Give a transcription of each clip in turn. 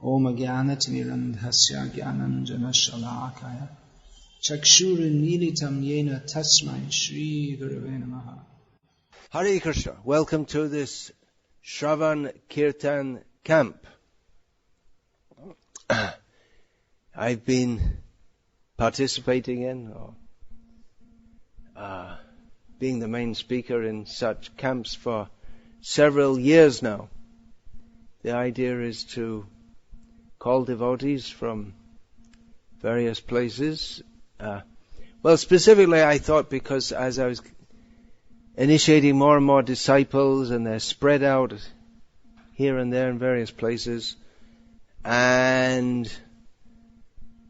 Om Jnanatimirandhasya Jnananjana Shalakaya Chakshurunmilitam Yena Tasmai Shri Gurave Namaha. Hare Krishna. Welcome to this Shravan Kirtan camp. I've been participating in or being the main speaker in such camps for several years now. The idea is to call devotees from various places. Well, specifically I thought because as I was initiating more and more disciples and they're spread out here and there in various places, and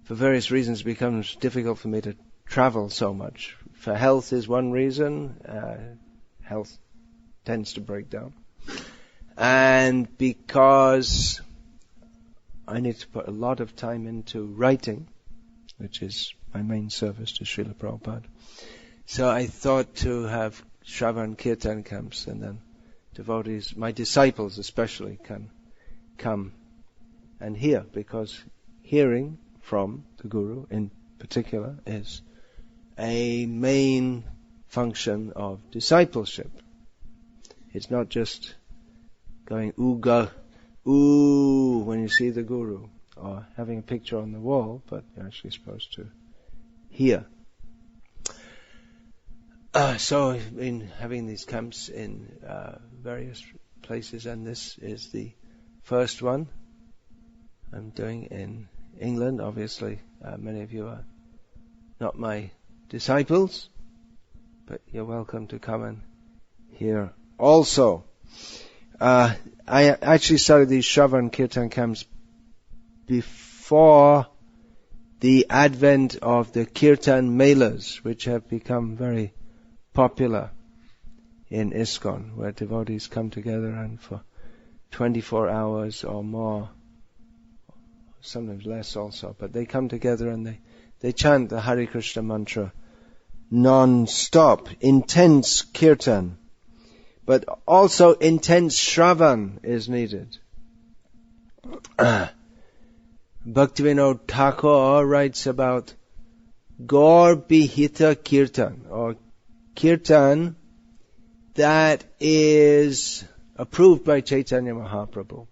for various reasons it becomes difficult for me to travel so much. For health is one reason, health tends to break down, and because I need to put a lot of time into writing, which is my main service to Srila Prabhupada. So I thought to have Shravan Kirtan camps, and then devotees, my disciples especially, can come and hear, because hearing from the Guru in particular is a main function of discipleship. It's not just going ooh when you see the Guru, or having a picture on the wall, but you're actually supposed to hear. So I've been having these camps in various places, and this is the first one I'm doing in England. Obviously, many of you are not my disciples, but you're welcome to come and hear also. I actually started these Shravan Kirtan camps before the advent of the Kirtan Melas, which have become very popular in ISKCON, where devotees come together and for 24 hours or more, sometimes less also, but they come together and they chant the Hare Krishna mantra non-stop, intense kirtan. But also intense Shravan is needed. Bhaktivinoda Thakur writes about Gaur Bihita Kirtan, or Kirtan that is approved by Chaitanya Mahaprabhu.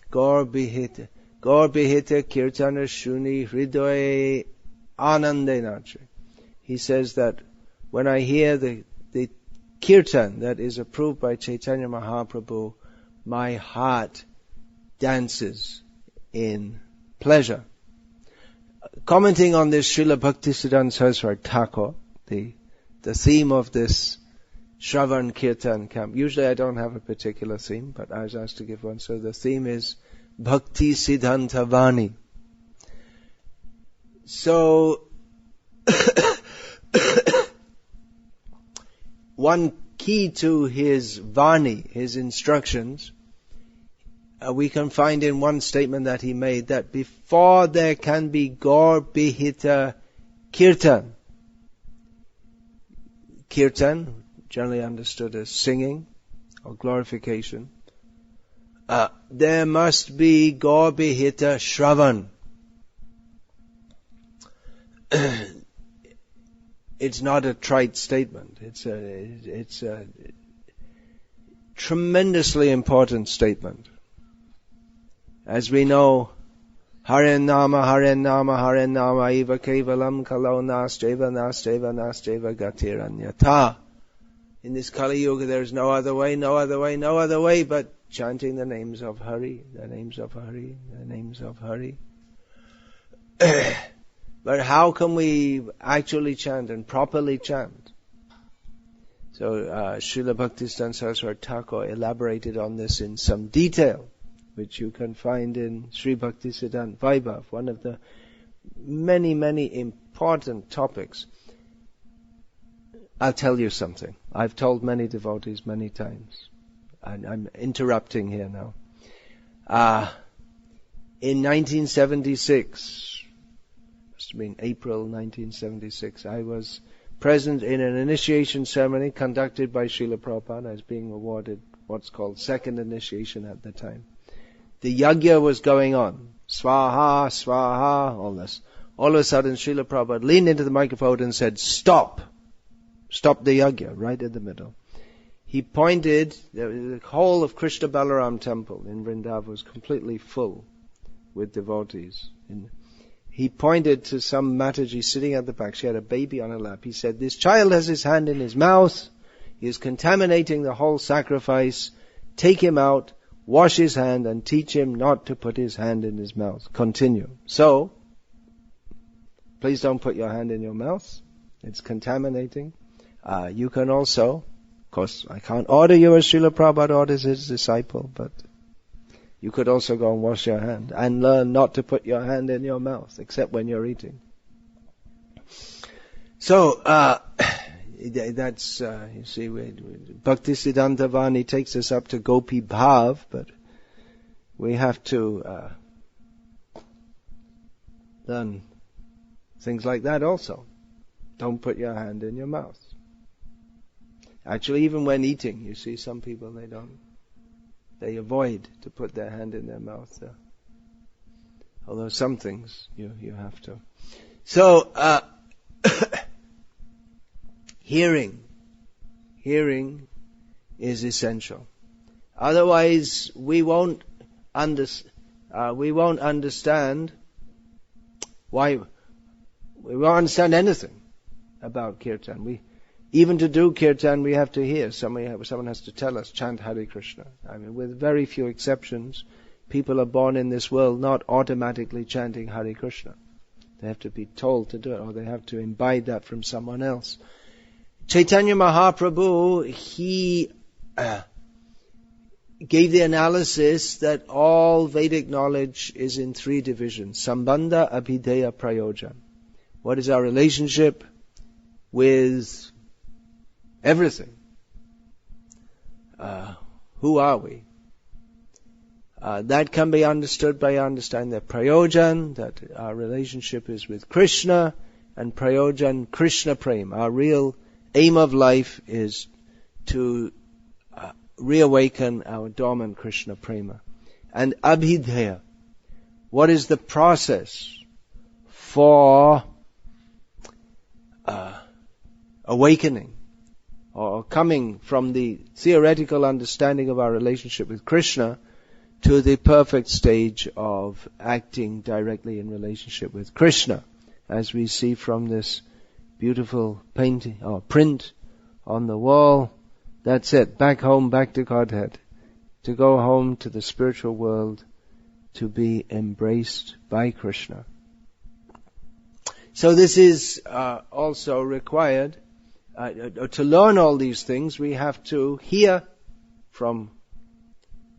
Gaur Bihita Kirtana Shuni Hridoye Anandenache. He says that when I hear the Kirtan that is approved by Chaitanya Mahaprabhu, my heart dances in pleasure. Commenting on this, Srila Bhaktisiddhanta Saraswati Thakur, the theme of this Shravan Kirtan camp. Usually I don't have a particular theme, but I was asked to give one. So the theme is Bhakti Siddhanta Vani. So, one key to his Vani, his instructions, we can find in one statement that he made, that before there can be Gaur Bihita Kirtan, Kirtan, generally understood as singing or glorification, there must be Gaur Bihita Shravan. It's not a trite statement. It's a tremendously important statement. As we know, Hare Nama, Hare Nama, Hare Nama, Eva Kevalam Kalau Nasteva Nasteva Nasteva Gatiranyata. In this Kali Yuga there is no other way, no other way, no other way but chanting the names of Hari, the names of Hari, the names of Hari. But how can we actually chant and properly chant? So Srila Bhaktisiddhanta Saraswati Thakur elaborated on this in some detail, which you can find in Sri Bhaktisiddhanta Vaibhav, one of the many, many important topics. I'll tell you something. I've told many devotees many times. I'm interrupting here now. In 1976, must have been April 1976, I was present in an initiation ceremony conducted by Srila Prabhupada. I was being awarded what's called second initiation at the time. the yajna was going on. Swaha, swaha, all this. All of a sudden, Srila Prabhupada leaned into the microphone and said, stop! Stop the yajna, right in the middle. He pointed, the whole of Krishna Balaram temple in Vrindavan was completely full with devotees. He pointed to some Mataji sitting at the back. She had a baby on her lap. He said, this child has his hand in his mouth. He is contaminating the whole sacrifice. Take him out, wash his hand, and teach him not to put his hand in his mouth. Continue. So, please don't put your hand in your mouth. It's contaminating. You can also, of course, I can't order you as Srila Prabhupada orders his disciple, but you could also go and wash your hand and learn not to put your hand in your mouth, except when you're eating. So, that's, you see, Bhakti Siddhanta Vani takes us up to Gopi Bhav, but we have to learn things like that also. Don't put your hand in your mouth. Actually, even when eating, you see some people, they avoid to put their hand in their mouth. Although some things you have to. So, hearing is essential. Otherwise, we won't understand why. We won't understand anything about kirtan. Even to do kirtan, we have to hear. Someone has to tell us, chant Hare Krishna. I mean, with very few exceptions, people are born in this world not automatically chanting Hare Krishna. They have to be told to do it, or they have to imbibe that from someone else. Chaitanya Mahaprabhu, he gave the analysis that all Vedic knowledge is in three divisions. Sambandha, Abhideya, Prayojan. What is our relationship with everything? Who are we? That can be understood by understanding that Prayojan, that our relationship is with Krishna, and Prayojan, Krishna Prema. Our real aim of life is to reawaken our dormant Krishna Prema. And Abhideya, what is the process for awakening, or coming from the theoretical understanding of our relationship with Krishna to the perfect stage of acting directly in relationship with Krishna, as we see from this beautiful painting or print on the wall. That's it. Back home, back to Godhead. To go home to the spiritual world, to be embraced by Krishna. So this is also required. To learn all these things, we have to hear from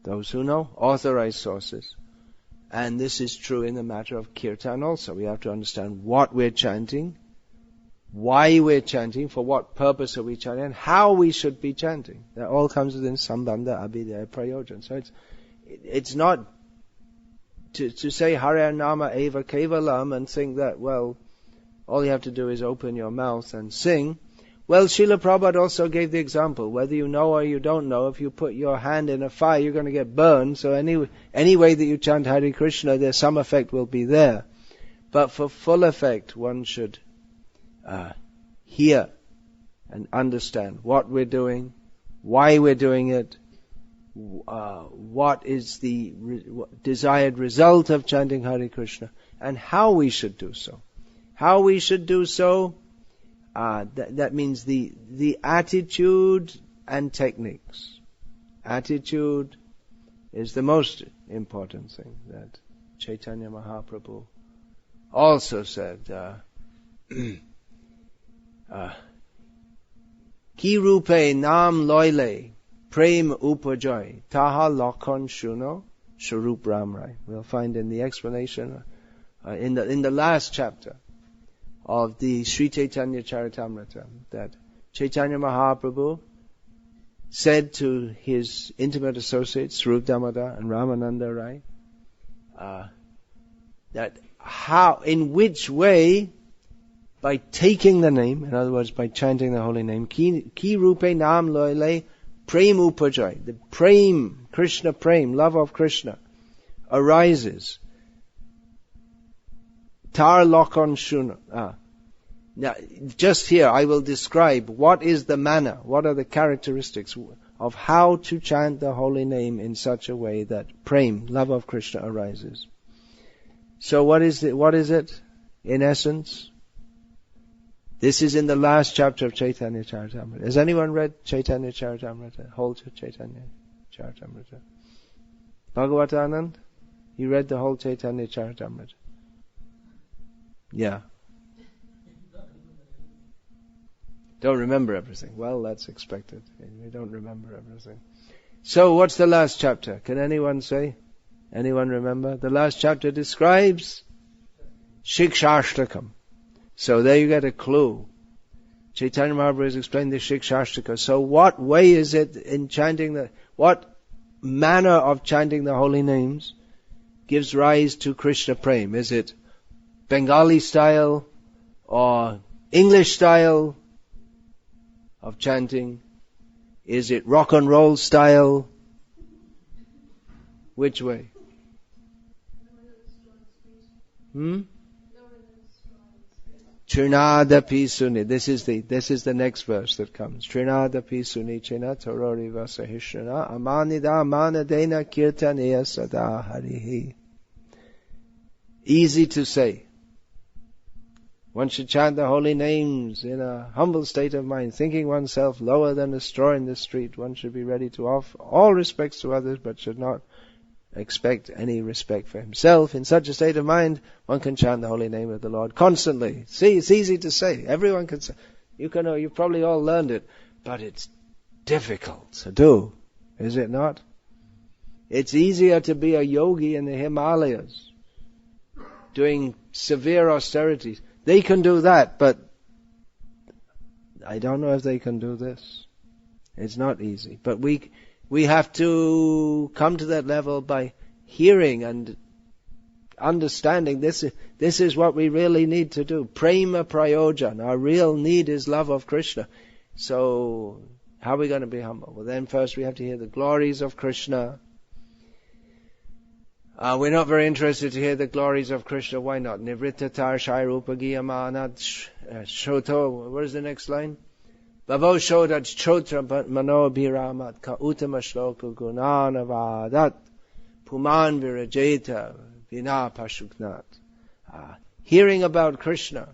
those who know, authorized sources. And this is true in the matter of kirtan also. We have to understand what we're chanting, why we're chanting, for what purpose are we chanting, and how we should be chanting. That all comes within Sambandha, Abhideya, Prayojan. So it's not to say Hare Nama Eva Kevalam and think that, well, all you have to do is open your mouth and sing. Well, Srila Prabhupada also gave the example, whether you know or you don't know, if you put your hand in a fire, you're going to get burned. So any way that you chant Hare Krishna, there's some effect will be there. But for full effect, one should hear and understand what we're doing, why we're doing it, what is the desired result of chanting Hare Krishna, and how we should do so. How we should do so, that means the attitude and techniques. Attitude is the most important thing that Chaitanya Mahaprabhu also said. Ki rupe nam loile prem upajoy taha lakhan shuno sharup ramrai. We'll find in the explanation in the last chapter of the Sri Chaitanya Charitamrita that Chaitanya Mahaprabhu said to his intimate associates Swarup Damodar and Ramananda Rai that in which way, by taking the name, in other words, by chanting the holy name, ki rupe nam loile prem upajay, the prem, Krishna prem, love of Krishna, arises. Tar lokon shuna. Now, just here I will describe what is the manner, what are the characteristics of how to chant the holy name in such a way that prem, love of Krishna, arises. So what is it in essence? This is in the last chapter of Chaitanya Charitamrita. Has anyone read Chaitanya Charitamrita? Whole Chaitanya Charitamrita. Bhagavatanand? You read the whole Chaitanya Charitamrita? Yeah. Don't remember everything. Well, that's expected. We don't remember everything. So what's the last chapter? Can anyone say? Anyone remember? The last chapter describes Shikshashtakam. So there you get a clue. Chaitanya Mahaprabhu has explained the Shikshashtaka. So what way is it in chanting what manner of chanting the holy names gives rise to Krishna Prem? Is it Bengali style or English style of chanting? Is it rock and roll style? Which way? Trinadapi suni. This is the next verse that comes. Trinadapi suni chena torori vasahishrana amanida amanadena kirtaneya sada harihi. Easy to say. One should chant the holy names in a humble state of mind, thinking oneself lower than a straw in the street. One should be ready to offer all respects to others, but should not expect any respect for himself. In such a state of mind, one can chant the holy name of the Lord constantly. See, it's easy to say. Everyone can say. You've probably all learned it, but it's difficult to do, is it not? It's easier to be a yogi in the Himalayas, doing severe austerities. They can do that, but I don't know if they can do this. It's not easy. But we have to come to that level by hearing and understanding this is what we really need to do. Prema prayojan. Our real need is love of Krishna. So how are we going to be humble? Well, then first we have to hear the glories of Krishna. We're not very interested to hear the glories of Krishna. Why not? Nivrittatar shairupa giyamanat shoto. What is the next line? Bhavo shodat chotra manobhiramat ka uttama shloka gunanavadat puman virajeta vina pashuknat. Hearing about Krishna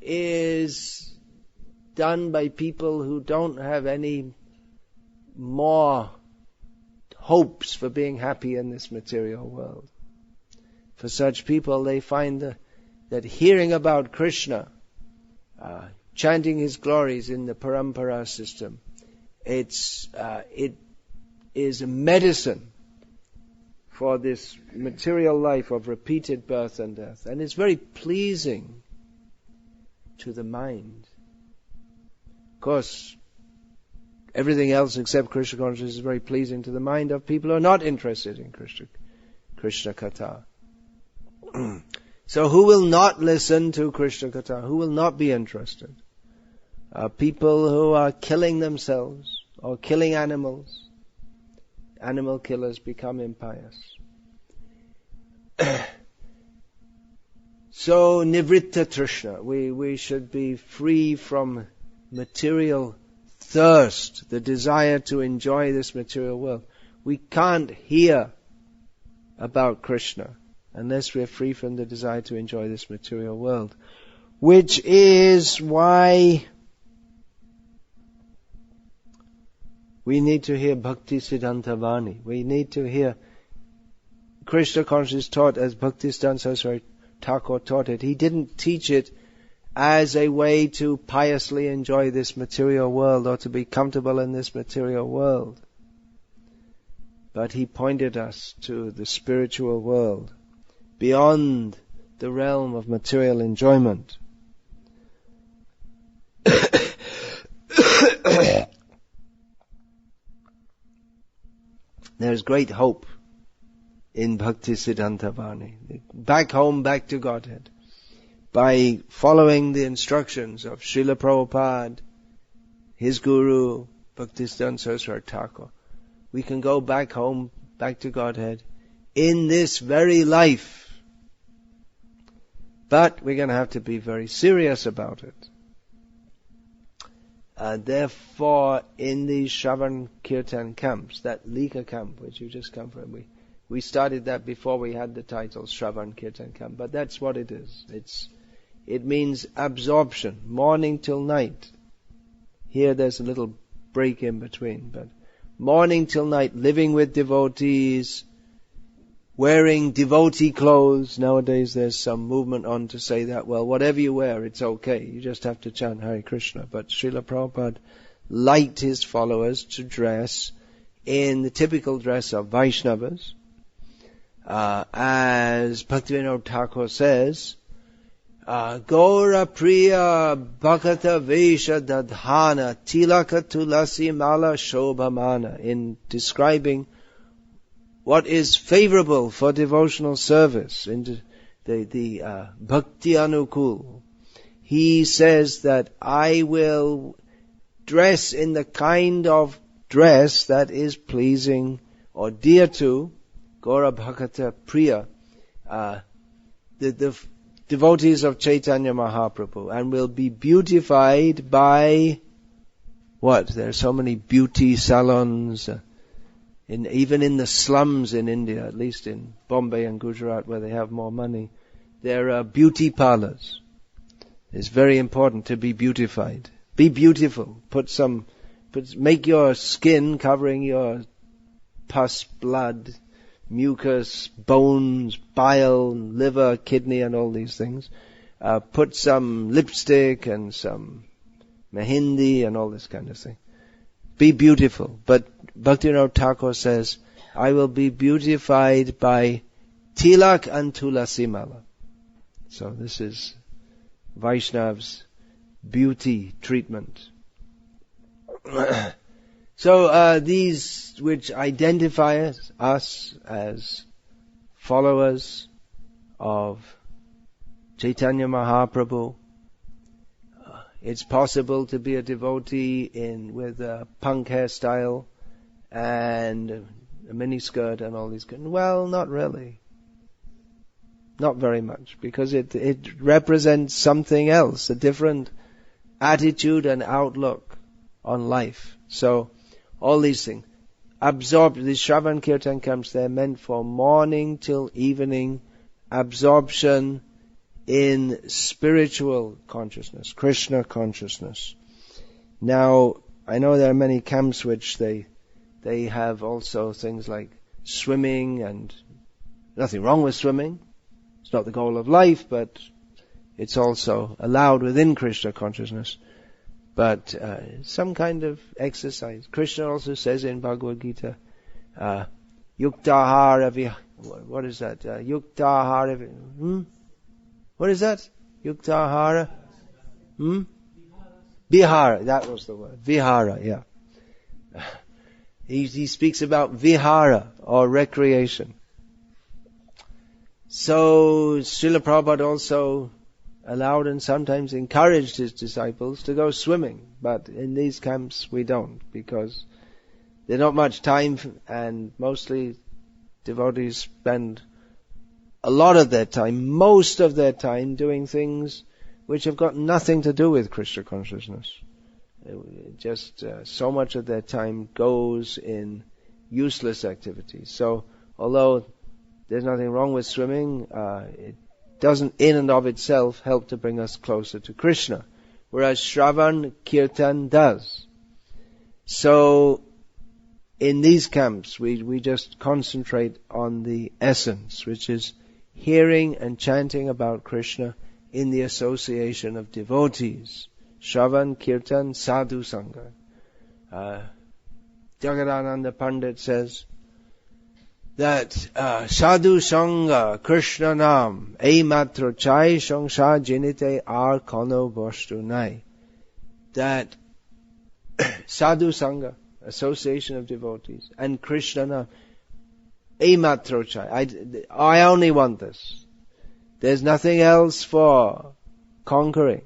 is done by people who don't have any more hopes for being happy in this material world. For such people, they find that hearing about Krishna, chanting his glories in the parampara system, it is a medicine for this material life of repeated birth and death. And it's very pleasing to the mind. Of course, everything else except Krishna consciousness is very pleasing to the mind of people who are not interested in Krishna Katha. So who will not listen to Krishna Katha? Who will not be interested? People who are killing themselves or killing animals. Animal killers become impious. So nivritta trishna. We should be free from material thirst, the desire to enjoy this material world. We can't hear about Krishna unless we're free from the desire to enjoy this material world. Which is why we need to hear Bhakti Siddhanta Vani. We need to hear Krishna consciousness taught as Bhakti Siddhanta Thakur taught it. He didn't teach it as a way to piously enjoy this material world or to be comfortable in this material world. But he pointed us to the spiritual world, beyond the realm of material enjoyment. There's great hope in Bhakti Siddhanta Vani. Back home, back to Godhead. By following the instructions of Srila Prabhupada, his guru, Bhaktisiddhanta Saraswati Thakur, we can go back home, back to Godhead, in this very life. But we're going to have to be very serious about it. Therefore, in these Shravan Kirtan camps, that Lika camp which you just come from, we started that before we had the title Shravan Kirtan camp, but that's what it is. It means absorption, morning till night. Here there's a little break in between, but morning till night, living with devotees, wearing devotee clothes. Nowadays there's some movement on to say that, well, whatever you wear, it's okay. You just have to chant Hare Krishna. But Srila Prabhupada liked his followers to dress in the typical dress of Vaishnavas. As Bhaktivinoda Thakur says, Gaura Priya Bhakata Vesha Dadhana Tilaka Tulasi Mala Shobhamana, in describing what is favorable for devotional service in the Bhakti Anukul. He says that I will dress in the kind of dress that is pleasing or dear to Gaura Bhakata Priya, the devotees of Chaitanya Mahaprabhu, and will be beautified by what? There are so many beauty salons, even in the slums in India, at least in Bombay and Gujarat where they have more money, there are beauty parlors. It's very important to be beautified. Be beautiful. Make your skin covering your pus, blood, mucus, bones, bile, liver, kidney, and all these things. Put some lipstick and some mehndi and all this kind of thing. Be beautiful. But Bhaktivinoda Thakur says, I will be beautified by tilak and tulasi mala. So this is Vaishnav's beauty treatment. So these which identify us as followers of Chaitanya Mahaprabhu, it's possible to be a devotee with a punk hairstyle and a miniskirt and all these kind. Well, not really. Not very much, because it represents something else, a different attitude and outlook on life. So, all these things. These Shravan Kirtan camps, they're meant for morning till evening absorption in spiritual consciousness, Krishna consciousness. Now, I know there are many camps which they have also things like swimming, and nothing wrong with swimming. It's not the goal of life, but it's also allowed within Krishna consciousness. But some kind of exercise. Krishna also says in Bhagavad Gita, Yuktahara what is that? Yuktahara What is that? Yuktahara? Vihara, that was the word. Vihara, yeah. He speaks about vihara, or recreation. So, Srila Prabhupada also allowed and sometimes encouraged his disciples to go swimming. But in these camps we don't, because there's not much time, and mostly devotees spend most of their time doing things which have got nothing to do with Krishna consciousness. Just so much of their time goes in useless activities. So, although there's nothing wrong with swimming, it doesn't in and of itself help to bring us closer to Krishna, whereas Shravan Kirtan does. So, in these camps, we just concentrate on the essence, which is hearing and chanting about Krishna in the association of devotees. Shravan Kirtan Sadhu Sangha. Jagadananda Pandit says that Sadhu Sangha Krishna Nam Ei Matro Chai Sangsar Jinite Ar Kono Bostu Nai. That Sadhu Sangha, association of devotees, and Krishna Nam Ei Matro Chai. I only want this. There's nothing else for conquering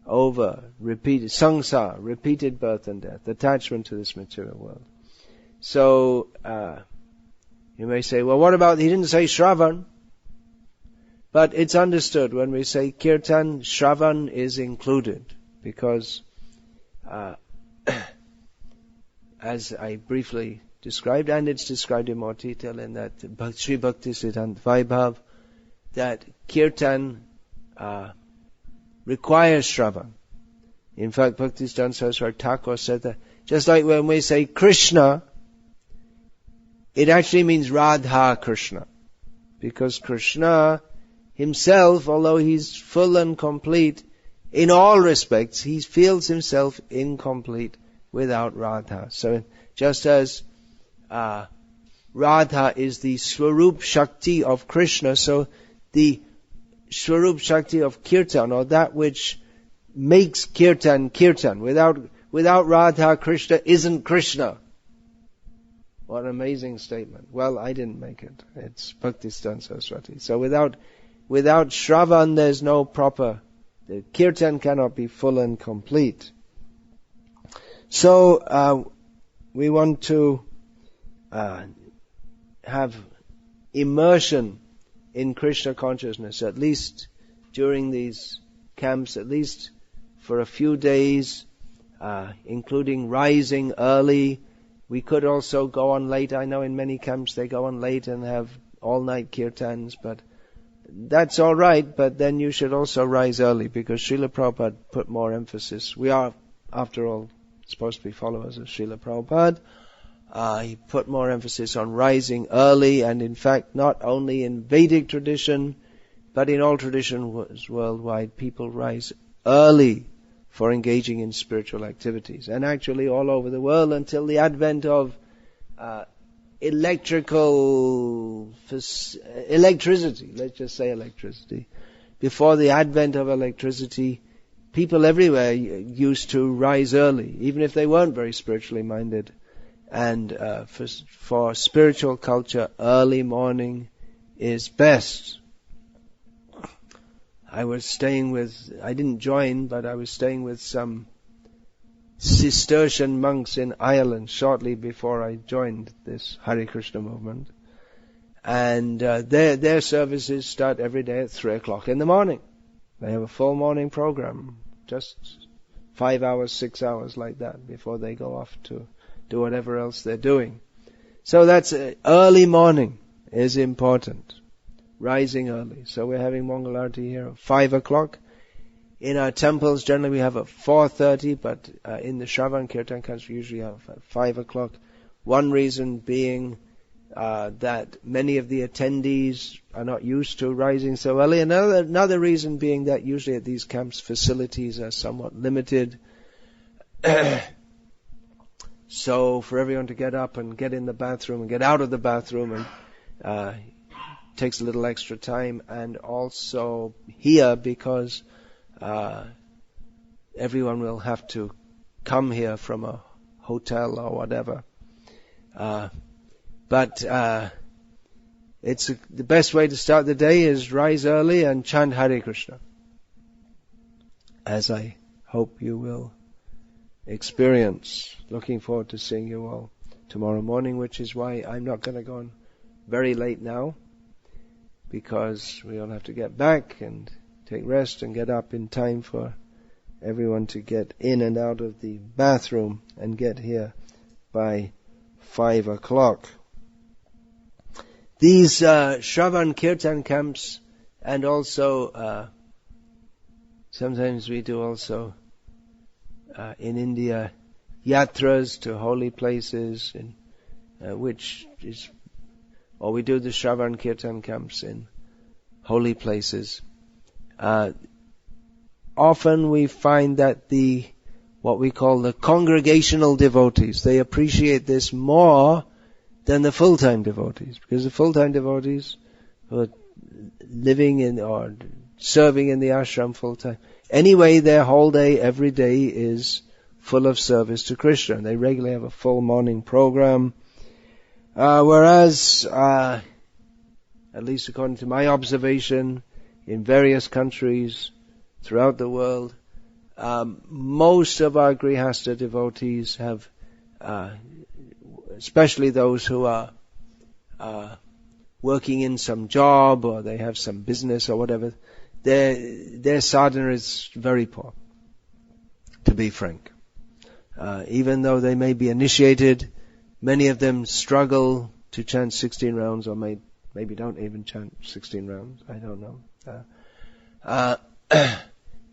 over repeated samsara, repeated birth and death, attachment to this material world. So, You may say, well, what about, he didn't say Shravan. But it's understood when we say Kirtan, Shravan is included. Because, as I briefly described, and it's described in more detail in that Sri Bhakti Siddhanta Vaibhav, that Kirtan requires Shravan. In fact, Bhaktisiddhanta Saraswati Thakur said that just like when we say Krishna, it actually means Radha Krishna. Because Krishna himself, although he's full and complete in all respects, he feels himself incomplete without Radha. So just as Radha is the Swarup Shakti of Krishna, so the Swarup Shakti of Kirtan, or that which makes Kirtan Kirtan. Without Radha, Krishna isn't Krishna. What an amazing statement. Well, I didn't make it. It's Bhaktisiddhanta Saraswati. So without Shravan, there's no proper, the Kirtan cannot be full and complete. So, we want to have immersion in Krishna consciousness, at least during these camps, at least for a few days, including rising early. We could also go on late. I know in many camps they go on late and have all-night kirtans, but that's all right. But then you should also rise early, because Srila Prabhupada put more emphasis. We are, after all, supposed to be followers of Srila Prabhupada. He put more emphasis on rising early, and in fact, not only in Vedic tradition, but in all traditions worldwide, people rise early for engaging in spiritual activities. And actually all over the world, until the advent of electricity, let's just say electricity. Before the advent of electricity, people everywhere used to rise early, even if they weren't very spiritually minded. And for spiritual culture, early morning is best. I didn't join, but I was staying with some Cistercian monks in Ireland shortly before I joined this Hare Krishna movement. And their services start every day at 3 o'clock in the morning. They have a full morning program, just 5 hours, 6 hours like that, before they go off to do whatever else they're doing. So that's early morning is important. Rising early. So we're having Mangalarti here at 5 o'clock. In our temples, generally we have at 4:30, but in the Shravan Kirtan camps we usually have at 5 o'clock. One reason being that many of the attendees are not used to rising so early. Another reason being that usually at these camps facilities are somewhat limited. So for everyone to get up and get in the bathroom and get out of the bathroom and takes a little extra time, and also here because everyone will have to come here from a hotel or whatever. But it's the best way to start the day is rise early and chant Hare Krishna, as I hope you will experience. Looking forward to seeing you all tomorrow morning, which is why I'm not going to go on very late now, because we all have to get back and take rest and get up in time for everyone to get in and out of the bathroom and get here by 5 o'clock. These Shravan Kirtan camps, and also sometimes we do also in India yatras to holy places, or we do the Shravan Kirtan camps in holy places. Often we find that what we call the congregational devotees, they appreciate this more than the full-time devotees, because the full-time devotees who are living in or serving in the ashram full-time, anyway their whole day, every day is full of service to Krishna. They regularly have a full morning program. Whereas, at least according to my observation, in various countries throughout the world, most of our Grihastha devotees have, especially those who are working in some job, or they have some business or whatever, their sadhana is very poor, to be frank. Even though they may be initiated, many of them struggle to chant 16 rounds, or maybe don't even chant 16 rounds, I don't know.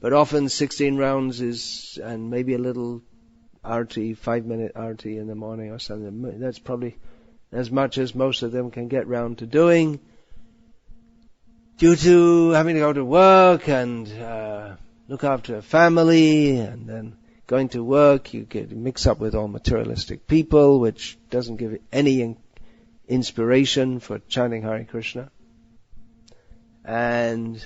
But often 16 rounds is, and maybe a little arti, 5-minute arti in the morning or something. That's probably as much as most of them can get round to doing, due to having to go to work and look after a family, and then going to work, you get mixed up with all materialistic people, which doesn't give any inspiration for chanting Hare Krishna. And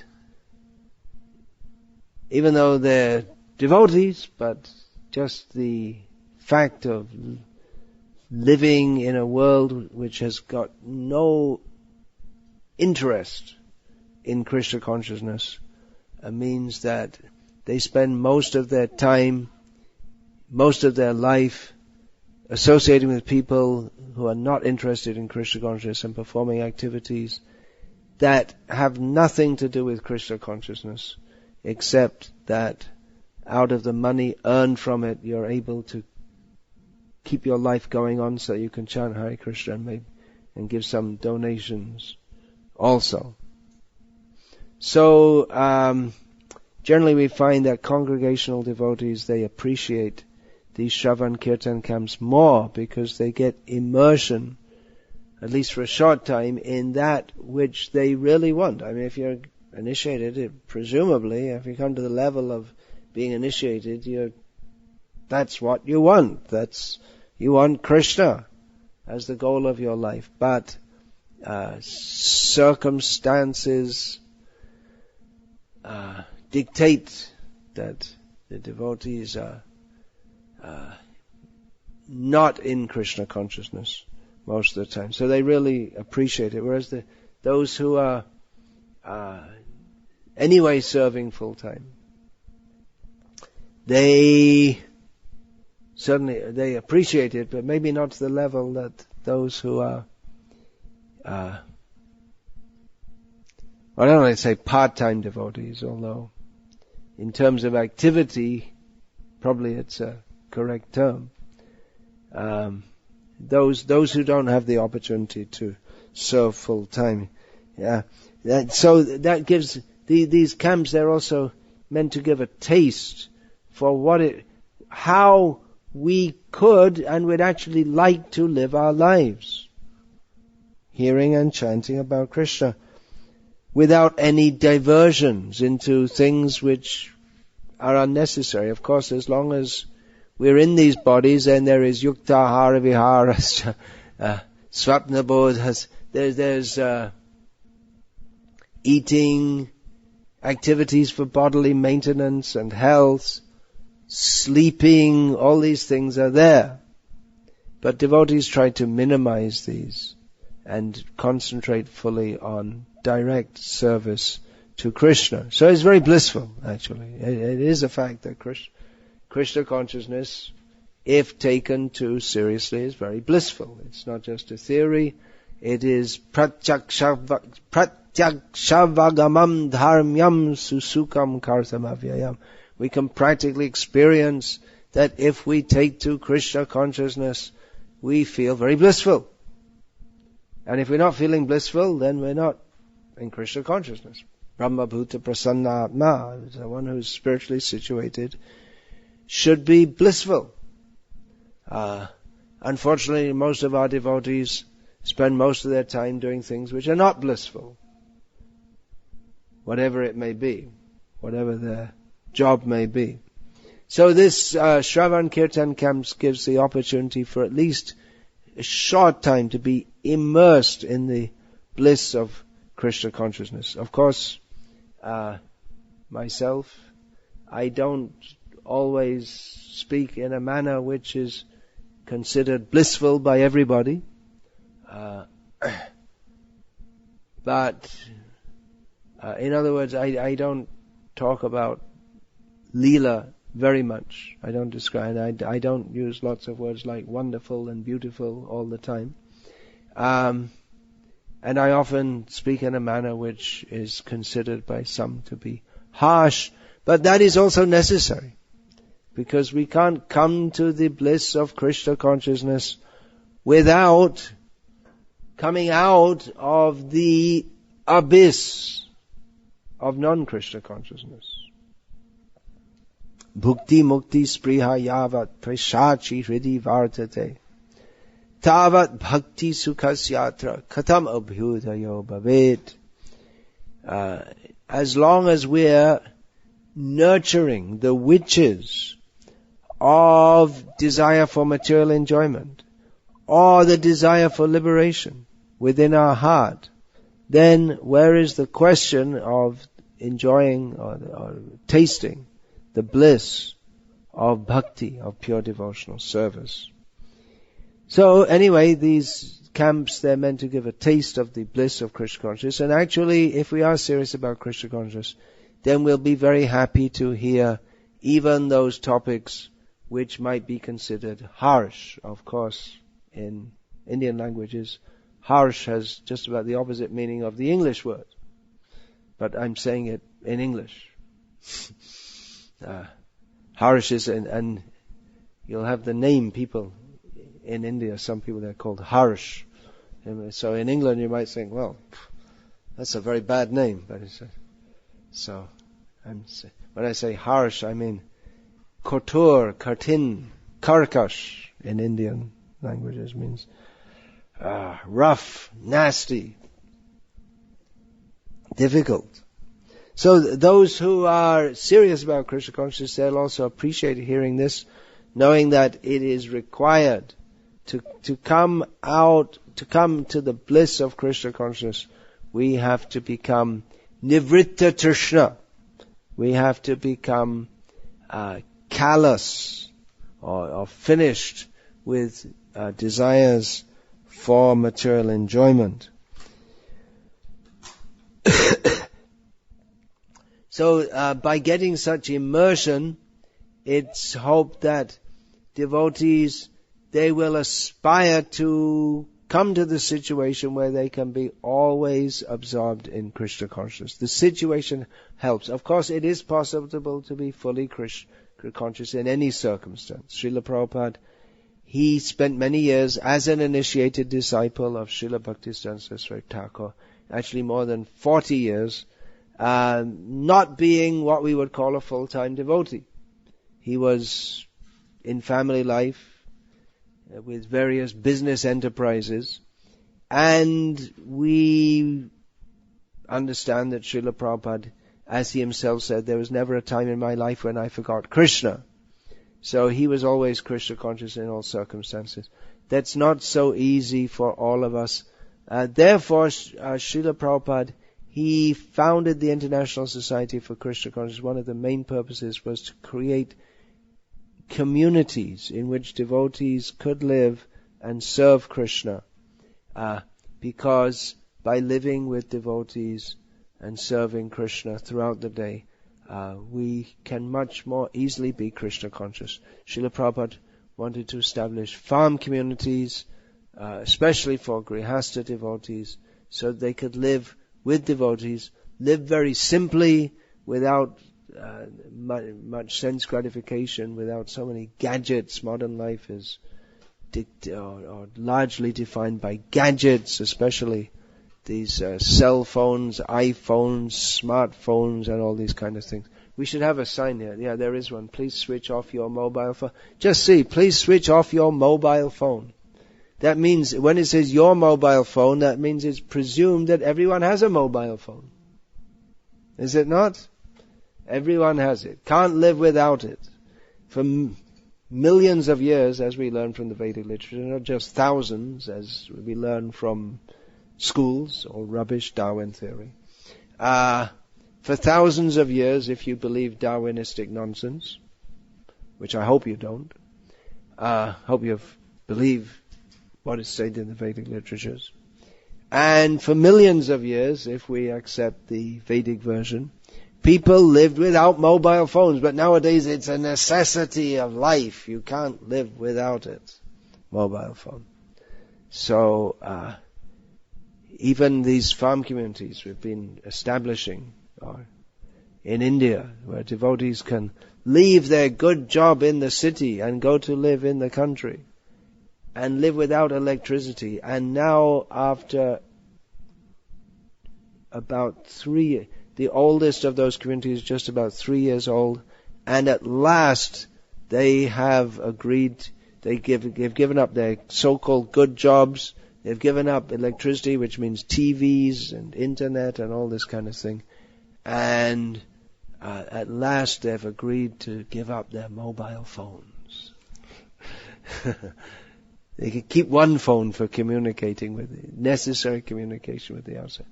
even though they're devotees, but just the fact of living in a world which has got no interest in Krishna consciousness means that they spend most of their time, most of their life associating with people who are not interested in Krishna consciousness and performing activities that have nothing to do with Krishna consciousness, except that out of the money earned from it, you're able to keep your life going on so you can chant Hare Krishna and give some donations also. So, generally we find that congregational devotees, they appreciate these Shravan Kirtan camps more because they get immersion, at least for a short time, in that which they really want. I mean, if you're initiated, presumably, if you come to the level of being initiated, that's what you want. You want Krishna as the goal of your life. But circumstances dictate that the devotees are not in Krishna consciousness most of the time. So they really appreciate it. Whereas those who are anyway serving full time, they appreciate it, but maybe not to the level that those who are, I don't want to say part-time devotees, although in terms of activity, probably it's a correct term. Those who don't have the opportunity to serve full time. So that gives these camps, they're also meant to give a taste for how we could and would actually like to live our lives, hearing and chanting about Krishna, without any diversions into things which are unnecessary. Of course, as long as we're in these bodies, then there is yukta hara vihara, swapna bodhas, there's eating, activities for bodily maintenance and health, sleeping, all these things are there. But devotees try to minimize these and concentrate fully on direct service to Krishna. So it's very blissful, actually. It is a fact that Krishna consciousness, if taken too seriously, is very blissful. It's not just a theory. It is pratyakshavangamam dharmyam susukam kartamavyayam. We can practically experience that if we take to Krishna consciousness, we feel very blissful. And if we're not feeling blissful, then we're not in Krishna consciousness. Brahma bhuta prasanna atma, the one who's spiritually situated, should be blissful. Unfortunately, most of our devotees spend most of their time doing things which are not blissful, whatever it may be, whatever their job may be. So this Shravan Kirtan camps gives the opportunity for at least a short time to be immersed in the bliss of Krishna consciousness. Of course, myself, I don't always speak in a manner which is considered blissful by everybody. But in other words, I don't talk about Leela very much. I don't describe, I don't use lots of words like wonderful and beautiful all the time. And I often speak in a manner which is considered by some to be harsh, but that is also necessary, because we can't come to the bliss of Krishna consciousness without coming out of the abyss of non-Krishna consciousness. Bhukti mukti spriha yavat prashachi hridi vartate tavat bhakti sukhasyatra katam abhyudayo bhavet. As long as we're nurturing the witches of desire for material enjoyment or the desire for liberation within our heart, then where is the question of enjoying or tasting the bliss of bhakti, of pure devotional service? So anyway, these camps, they're meant to give a taste of the bliss of Krishna consciousness. And actually, if we are serious about Krishna consciousness, then we'll be very happy to hear even those topics which might be considered harsh. Of course, in Indian languages, harsh has just about the opposite meaning of the English word. But I'm saying it in English. Harsh is, and you'll have the name people in India, some people they're called Harsh. So in England you might think, well, that's a very bad name. But so when I say harsh, I mean kotur, kartin, karkash in Indian languages means rough, nasty, difficult. So those who are serious about Krishna consciousness, they'll also appreciate hearing this, knowing that it is required to come to the bliss of Krishna consciousness. We have to become nivritta trishna. We have to become callous or finished with desires for material enjoyment. So by getting such immersion, it's hoped that devotees, they will aspire to come to the situation where they can be always absorbed in Krishna consciousness. The situation helps. Of course, it is possible to be fully Krishna conscious in any circumstance. Srila Prabhupada, he spent many years as an initiated disciple of Srila Bhaktisiddhanta Saraswati Thakur, actually more than 40 years, not being what we would call a full-time devotee. He was in family life, with various business enterprises, and we understand that Srila Prabhupada, as he himself said, there was never a time in my life when I forgot Krishna. So he was always Krishna conscious in all circumstances. That's not so easy for all of us. Therefore, Srila Prabhupada, he founded the International Society for Krishna Consciousness. One of the main purposes was to create communities in which devotees could live and serve Krishna, because by living with devotees and serving Krishna throughout the day, we can much more easily be Krishna conscious. Srila Prabhupada wanted to establish farm communities, especially for Grihastha devotees, so they could live with devotees, live very simply without much sense gratification, without so many gadgets. Modern life is largely defined by gadgets, especially these cell phones, iPhones, smartphones, and all these kind of things. We should have a sign here. Yeah, there is one. Please switch off your mobile phone. Just see, please switch off your mobile phone. That means, when it says your mobile phone, that means it's presumed that everyone has a mobile phone. Is it not? Everyone has it. Can't live without it. For millions of years, as we learn from the Vedic literature, not just thousands, as we learn from schools or rubbish Darwin theory. For thousands of years, if you believe Darwinistic nonsense, which I hope you don't, hope you believe what is said in the Vedic literatures. And for millions of years, if we accept the Vedic version, people lived without mobile phones, but nowadays it's a necessity of life. You can't live without it. Mobile phone. So, even these farm communities we've been establishing in India, where devotees can leave their good job in the city and go to live in the country and live without electricity. And now, after about 3, the oldest of those communities is just about 3 years old, and at last they have agreed, they've given up their so-called good jobs, they've given up electricity, which means TVs and internet and all this kind of thing, and at last they've agreed to give up their mobile phones. They can keep one phone for communicating with necessary communication with the outside.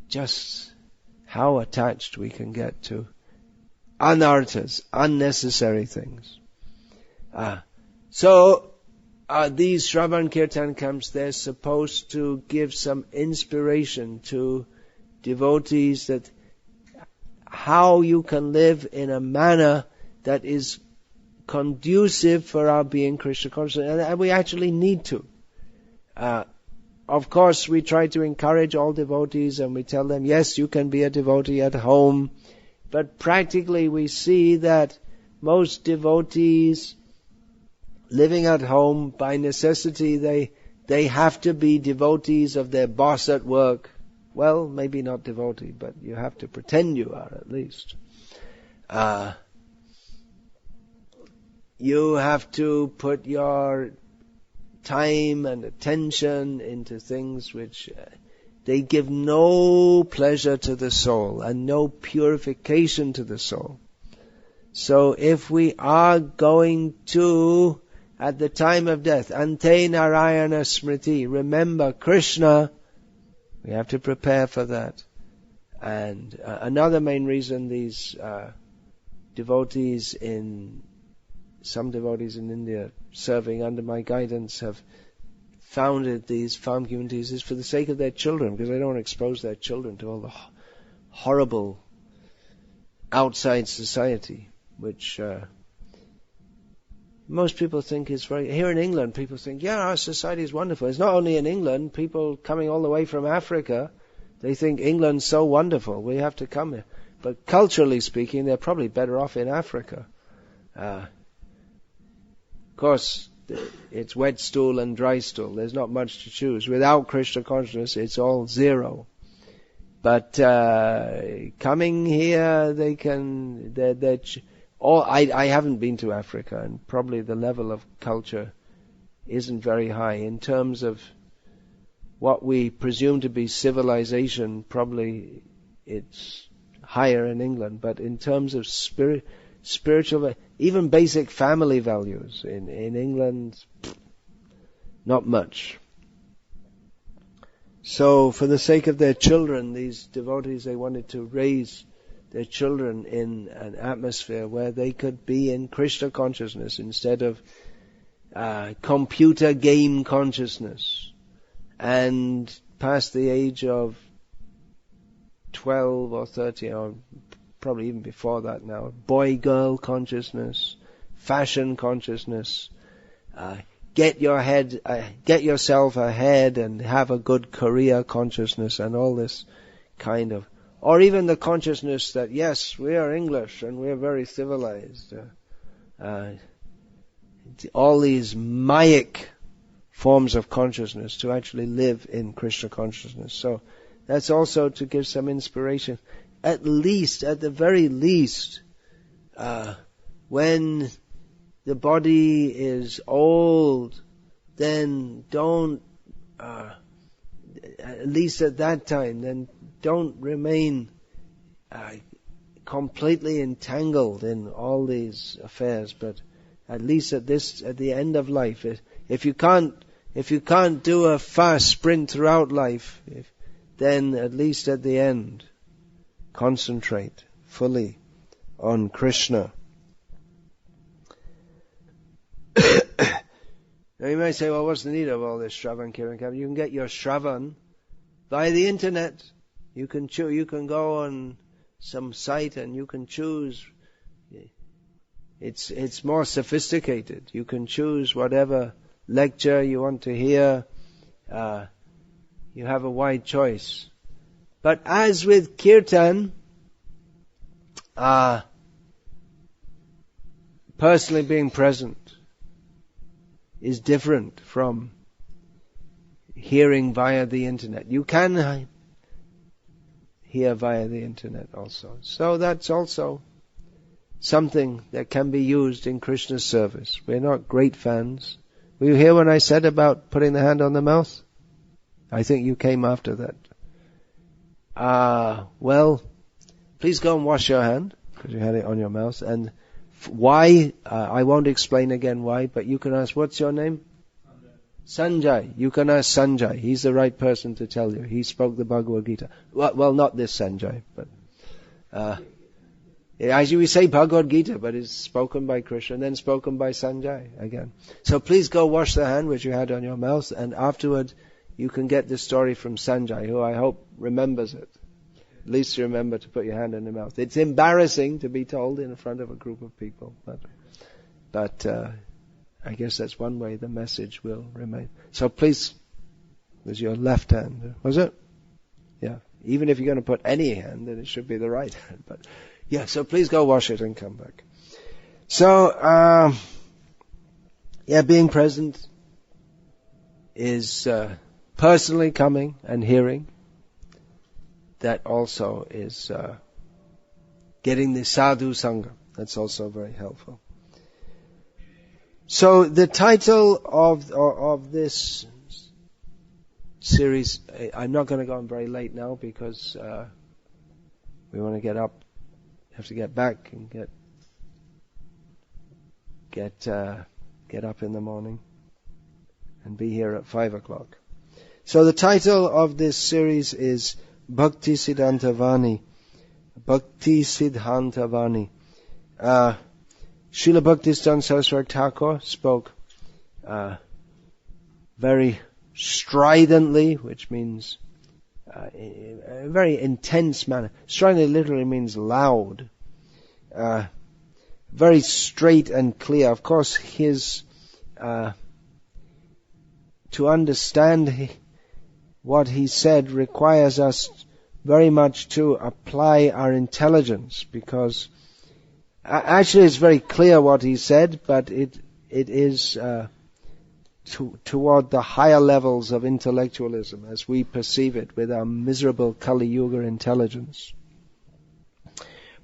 Just how attached we can get to anarthas, unnecessary things. So these Shravan Kirtan camps, they're supposed to give some inspiration to devotees that how you can live in a manner that is conducive for our being Krishna conscious, and we actually need to. Of course, we try to encourage all devotees and we tell them, yes, you can be a devotee at home, but practically we see that most devotees living at home, by necessity, they have to be devotees of their boss at work. Well, maybe not devotee, but you have to pretend you are at least. You have to put your time and attention into things which they give no pleasure to the soul and no purification to the soul. So if we are going to, at the time of death, Ante Narayana Smriti, remember Krishna, we have to prepare for that. And another main reason these some devotees in India serving under my guidance have founded these farm communities is for the sake of their children, because they don't want to expose their children to all the horrible outside society, which most people think is very... Here in England, people think, yeah, our society is wonderful. It's not only in England. People coming all the way from Africa, they think England's so wonderful, we have to come here. But culturally speaking, they're probably better off in Africa. Of course, it's wet stool and dry stool. There's not much to choose. Without Krishna consciousness, it's all zero. But coming here, they can... I haven't been to Africa, and probably the level of culture isn't very high. In terms of what we presume to be civilization, probably it's higher in England. But in terms of spiritual, even basic family values, in England, not much. So for the sake of their children, these devotees, they wanted to raise their children in an atmosphere where they could be in Krishna consciousness instead of computer game consciousness. And past the age of 12 or 13, or probably even before that now, boy-girl consciousness, fashion consciousness, get yourself ahead and have a good career consciousness, and all this kind of, or even the consciousness that, yes, we are English and we are very civilized. All these Mayic forms of consciousness to actually live in Krishna consciousness. So that's also to give some inspiration. At the very least, when the body is old, then don't, at least at that time, then don't remain completely entangled in all these affairs, but at least at the end of life, if you can't do a fast sprint throughout life, then at least at the end, concentrate fully on Krishna. Now you may say, well, what's the need of all this Shravan Kirtan? You can get your Shravan by the internet. You can go on some site and you can choose. It's more sophisticated. You can choose whatever lecture you want to hear. You have a wide choice. But as with kirtan, personally being present is different from hearing via the internet. You can hear via the internet also. So that's also something that can be used in Krishna's service. We're not great fans. Were you here when I said about putting the hand on the mouth? I think you came after that. Well, please go and wash your hand, because you had it on your mouth. And why, I won't explain again why, but you can ask, what's your name? Sanjay. You can ask Sanjay. He's the right person to tell you. He spoke the Bhagavad Gita. Well, not this Sanjay, but as we say Bhagavad Gita, but it's spoken by Krishna and then spoken by Sanjay again. So please go wash the hand which you had on your mouth, and afterward you can get this story from Sanjay, who I hope remembers it. At least you remember to put your hand in the mouth. It's embarrassing to be told in front of a group of people, but I guess that's one way the message will remain. So please, there's your left hand, was it? Yeah. Even if you're going to put any hand, then it should be the right hand. But yeah, so please go wash it and come back. So, being present is personally coming and hearing. That also is getting the sadhu sangha. That's also very helpful. So the title of this series, I'm not going to go on very late now because we want to get up, have to get back and get up in the morning and be here at 5:00. So the title of this series is Bhakti Siddhanta Vani. Bhakti Siddhanta Vani. Srila Bhaktisiddhanta Saraswati Thakur spoke very stridently, which means in a very intense manner. Stridently literally means loud. Very straight and clear. Of course, his to understand what he said requires us very much to apply our intelligence, because actually it's very clear what he said, but it is toward the higher levels of intellectualism as we perceive it with our miserable Kali Yuga intelligence.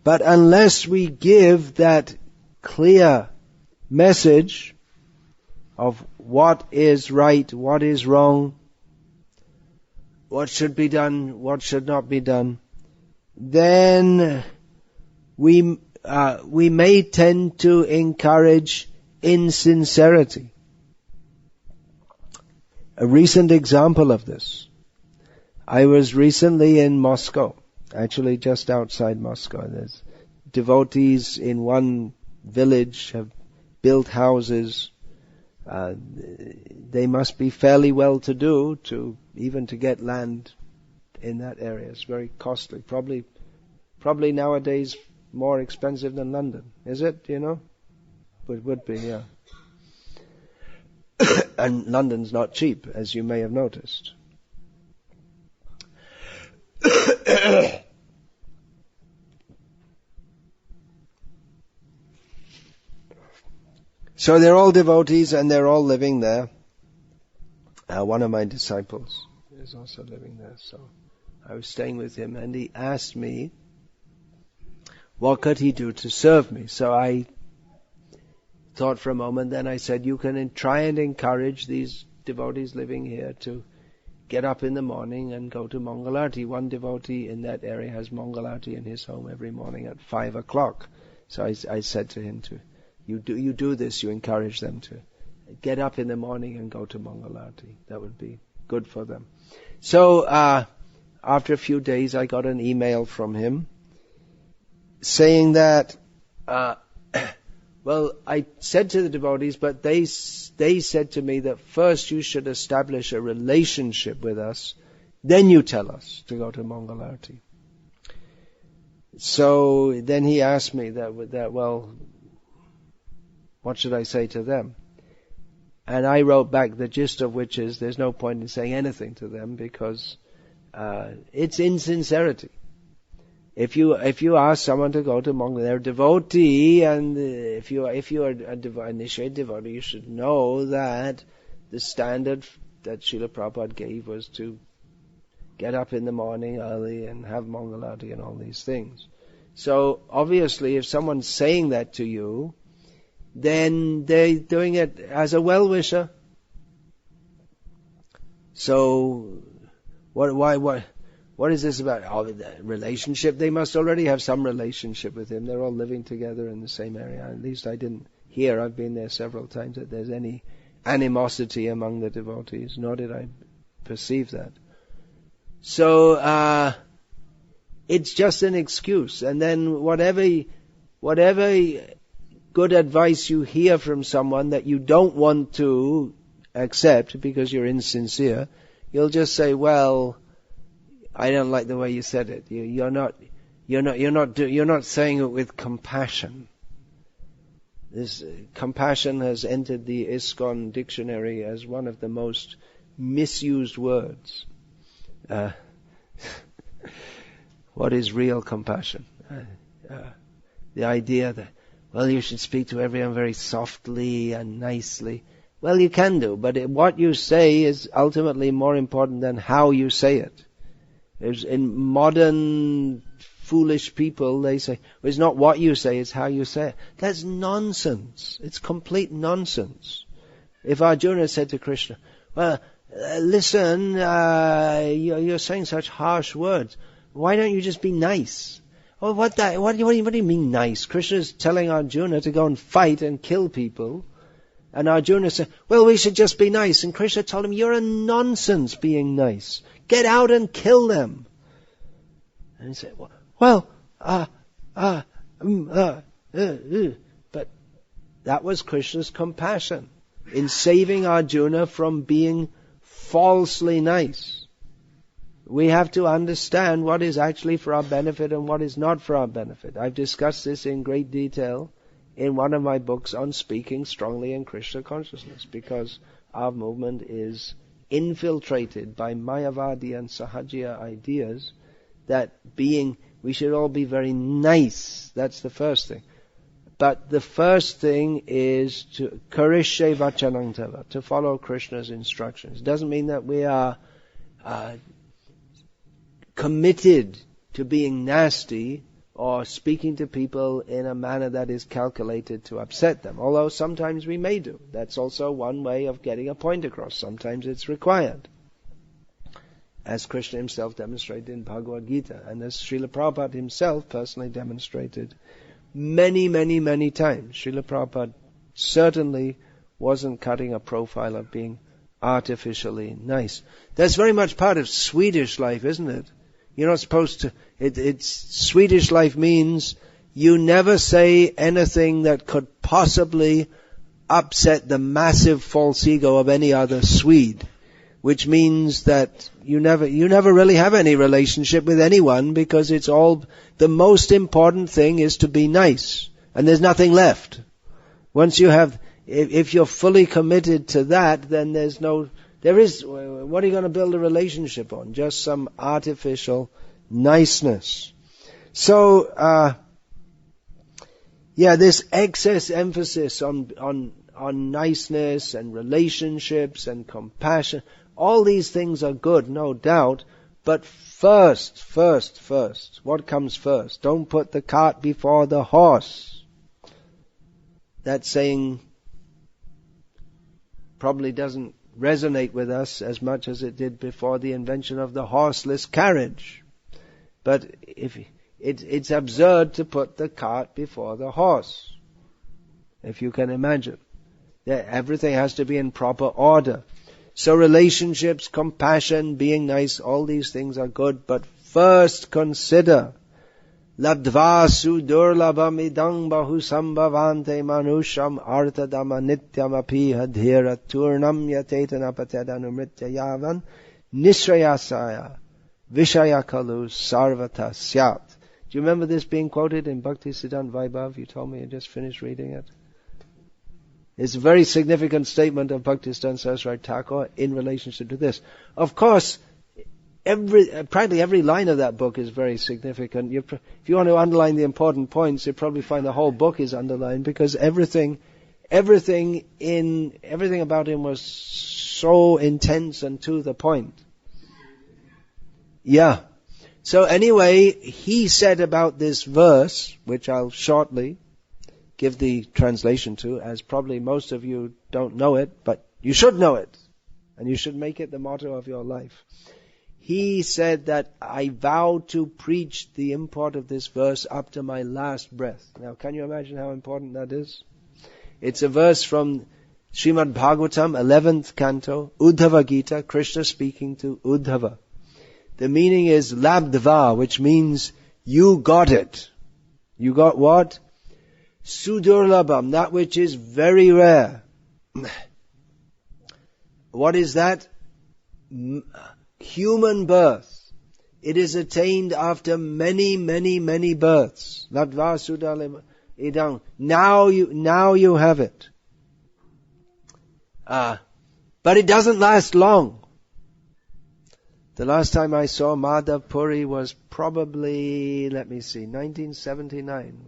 But unless we give that clear message of what is right, what is wrong, what should be done, what should not be done, then we may tend to encourage insincerity. A recent example of this. I was recently in Moscow, actually just outside Moscow. There's devotees in one village have built houses. They must be fairly well to do to get land in that area. It's very costly. Probably nowadays more expensive than London. Is it, you know? But it would be, yeah. And London's not cheap, as you may have noticed. So they're all devotees and they're all living there. One of my disciples is also living there, so I was staying with him and he asked me what could he do to serve me. So I thought for a moment, then I said, you can try and encourage these devotees living here to get up in the morning and go to Mangalarti. One devotee in that area has Mangalarti in his home every morning at 5:00. So I said to him, you do this, you encourage them to get up in the morning and go to Mangalarti. That would be good for them. So after a few days I got an email from him saying that well, I said to the devotees, but they said to me that first you should establish a relationship with us, then you tell us to go to Mangalarti. So then he asked me well, what should I say to them? And I wrote back, the gist of which is there's no point in saying anything to them because it's insincerity. If you ask someone to go to Mongolia, they're a devotee, and if you are initiated devotee, you should know that the standard that Srila Prabhupada gave was to get up in the morning early and have Mangalarti and all these things. So obviously, if someone's saying that to you, then they're doing it as a well-wisher. So what is this about? Oh, the relationship. They must already have some relationship with him. They're all living together in the same area. At least I didn't hear, I've been there several times, that there's any animosity among the devotees, nor did I perceive that. So, it's just an excuse. And then whatever good advice you hear from someone that you don't want to accept because you're insincere, you'll just say, well, I don't like the way you said it. You're not saying it with compassion. This compassion has entered the ISKCON dictionary as one of the most misused words. What is real compassion? The idea that, well, you should speak to everyone very softly and nicely. Well, you can do, but what you say is ultimately more important than how you say it. In modern foolish people, they say, well, it's not what you say, it's how you say it. That's nonsense. It's complete nonsense. If Arjuna said to Krishna, well, listen, you're saying such harsh words. Why don't you just be nice? Oh, what do you mean nice? Krishna is telling Arjuna to go and fight and kill people. And Arjuna said, well, we should just be nice. And Krishna told him, you're a nonsense being nice. Get out and kill them. And he said, but that was Krishna's compassion in saving Arjuna from being falsely nice. We have to understand what is actually for our benefit and what is not for our benefit. I've discussed this in great detail in one of my books on speaking strongly in Krishna consciousness, because our movement is infiltrated by Mayavadi and Sahajiya ideas that we should all be very nice. That's the first thing. But the first thing is to karishe vachanang tava, to follow Krishna's instructions. It doesn't mean that we are committed to being nasty or speaking to people in a manner that is calculated to upset them. Although sometimes we may do. That's also one way of getting a point across. Sometimes it's required. As Krishna himself demonstrated in Bhagavad Gita, and as Srila Prabhupada himself personally demonstrated many, many, many times. Srila Prabhupada certainly wasn't cutting a profile of being artificially nice. That's very much part of Swedish life, isn't it? You're not supposed to, Swedish life means you never say anything that could possibly upset the massive false ego of any other Swede, which means that you never really have any relationship with anyone, because it's all, the most important thing is to be nice, and there's nothing left. Once you have, if you're fully committed to that, then what are you going to build a relationship on? Just some artificial niceness. So, this excess emphasis on niceness and relationships and compassion, all these things are good, no doubt, but first, what comes first? Don't put the cart before the horse. That saying probably doesn't resonate with us as much as it did before the invention of the horseless carriage. But it's absurd to put the cart before the horse, if you can imagine. Everything has to be in proper order. So relationships, compassion, being nice, all these things are good, but first consider labdvasu durlabam idang bahu sambhavante manusham artadama nityam api hadhira turnam yatetana patedanu yavan nisrayasaya vishayakalu sarvata syat. Do you remember this being quoted in Bhakti Siddhanta Vaibhav? You told me you just finished reading it. It's a very significant statement of Bhaktisiddhanta Saraswati Thakur in relationship to this. Of course, practically every line of that book is very significant. If you want to underline the important points, you'll probably find the whole book is underlined, because everything about him was so intense and to the point. Yeah. So anyway, he said about this verse, which I'll shortly give the translation to, as probably most of you don't know it, but you should know it, and you should make it the motto of your life. He said that I vow to preach the import of this verse up to my last breath. Now, can you imagine how important that is? It's a verse from Srimad Bhagavatam, 11th canto, Uddhava Gita, Krishna speaking to Uddhava. The meaning is labdva, which means you got it. You got what? Sudurlabham, that which is very rare. What is that? Human birth. It is attained after many, many, many births. Labdva sudurlabham idam. Now you have it. But it doesn't last long. The last time I saw Madhav Puri was probably, 1979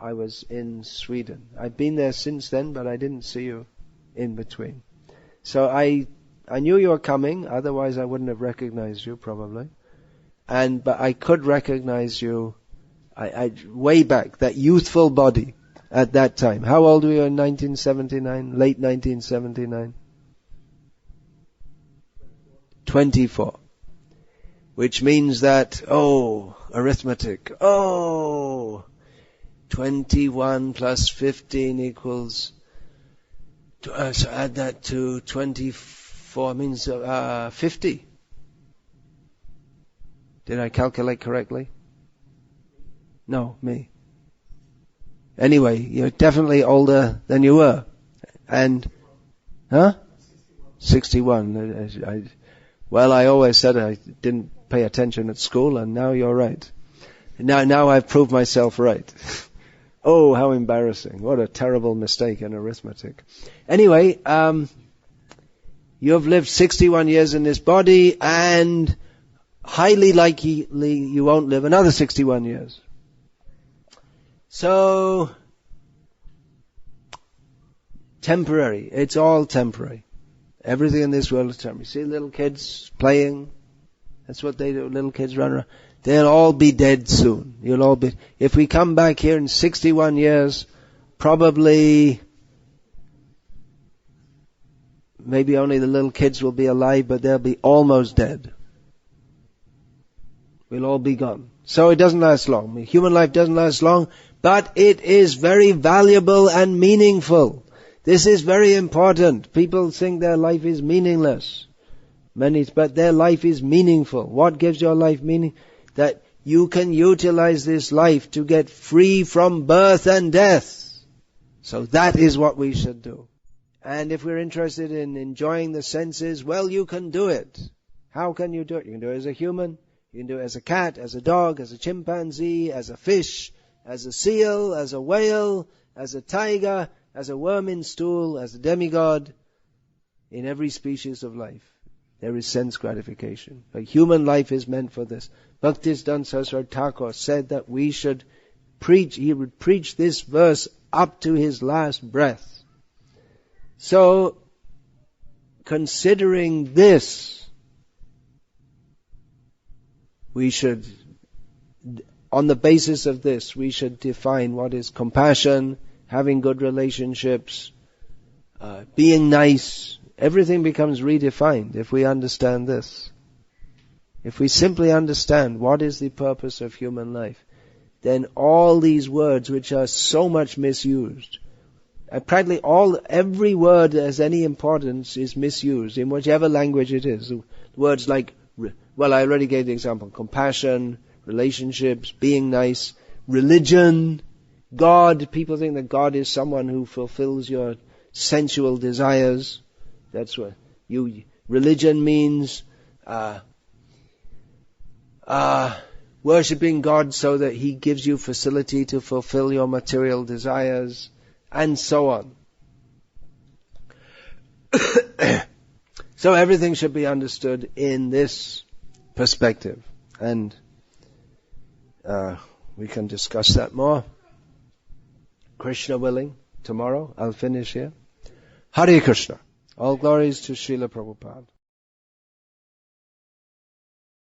I was in Sweden. I've been there since then, but I didn't see you in between. So I knew you were coming, otherwise I wouldn't have recognized you probably. But I could recognize you, way back, that youthful body at that time. How old were you in 1979? Late 1979? 24. Which means that, arithmetic. 21 plus 15 equals, so add that to 24 means 50. Did I calculate correctly? No, me. Anyway, you're definitely older than you were. And, 61. I always said I didn't pay attention at school, and now you're right. Now I've proved myself right. Oh, how embarrassing. What a terrible mistake in arithmetic. Anyway, you have lived 61 years in this body, and highly likely you won't live another 61 years. So, temporary. It's all temporary. Everything in this world is temporary. See little kids playing? That's what they do. Little kids run around. They'll all be dead soon. If we come back here in 61 years, probably, maybe only the little kids will be alive, but they'll be almost dead. We'll all be gone. So it doesn't last long. Human life doesn't last long, but it is very valuable and meaningful. This is very important. People think their life is meaningless. But their life is meaningful. What gives your life meaning? That you can utilize this life to get free from birth and death. So that is what we should do. And if we're interested in enjoying the senses, well, you can do it. How can you do it? You can do it as a human, you can do it as a cat, as a dog, as a chimpanzee, as a fish, as a seal, as a whale, as a tiger, as a worm in stool, as a demigod. In every species of life, there is sense gratification. But human life is meant for this. Bhaktisiddhanta Saraswati Thakur said that he would preach this verse up to his last breath. So, considering this, on the basis of this, we should define what is compassion, having good relationships, being nice. Everything becomes redefined if we understand this. If we simply understand what is the purpose of human life, then all these words which are so much misused, practically every word that has any importance is misused in whichever language it is. Words like, I already gave the example, compassion, relationships, being nice, religion, God. People think that God is someone who fulfills your sensual desires. That's what religion means, worshipping God so that He gives you facility to fulfill your material desires. and so on. So everything should be understood in this perspective, and we can discuss that more. Krishna willing, tomorrow I'll finish here. Hare Krishna. All glories to Srila Prabhupada.